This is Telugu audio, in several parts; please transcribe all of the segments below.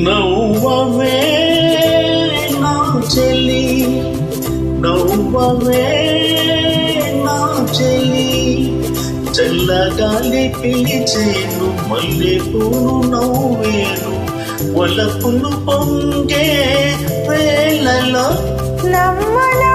నవ్వవే నా చెలి, నవ్వవే నా చెలి, చల్లగాలి పిలిచేను మల్లె పూలు నవ్వేను వలపులు పొంగే వేళలో నవ్వనా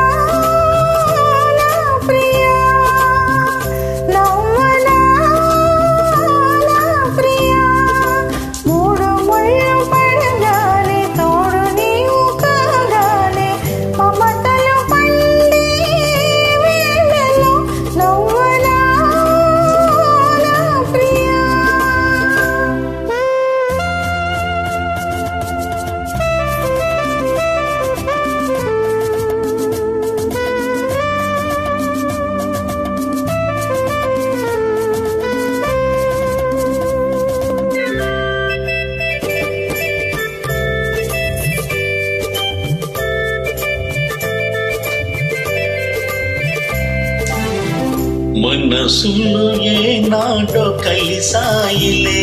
మనసులు ఏనాడో కలిసాయిలే,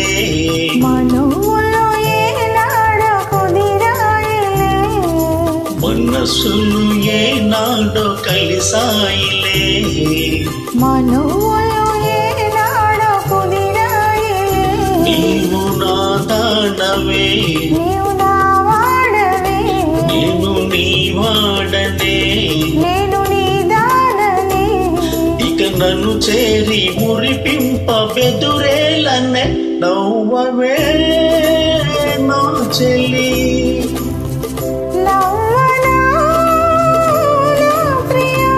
మనసులు ఏనాడో కుదిరాయిలే, మనసులు ఏనాడో కలిసాయిలే, మనసులు ఏనాడో కుదిరాయిలే. నీవు నా దానవే, నీవు నా వాడవే, నేను నీ వాడనే, నేను నీ దాననే. ఇక నన్ను చేరి మురిపింప బెదురేలనే నవ్వవే నా చెలి. నవ్వనా నా ప్రియా,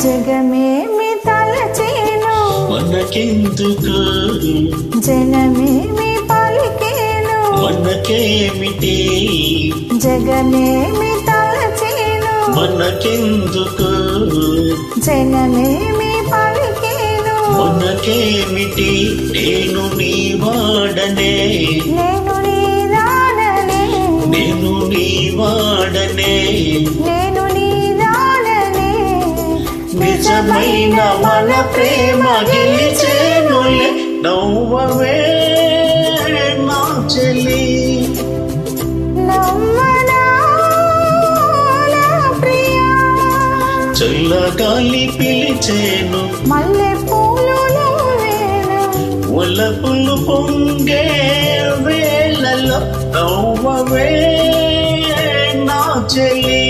జగమేమి తలచేను మనకెందుకు, జనమేమి పలికేను మనకేమిటి, జగమేమి తలచేను మనకెందుకు, జనమేమి పలికేను మనకేమిటి, నేను నీ వాడనే, నేను నీ దాననే, నేను నీ వాడనే, నేను నీ దాననే. నిజమైన మన ప్రేమ గెలిచేనులే నవ్వవే నా చెలి. నవ్వనా నా ప్రియా, చల్లగాలి పిలిచేను మల్లె పూలు నువ్వేను వలపులు పొంగే వేళలో నవ్వవే నా చెలి.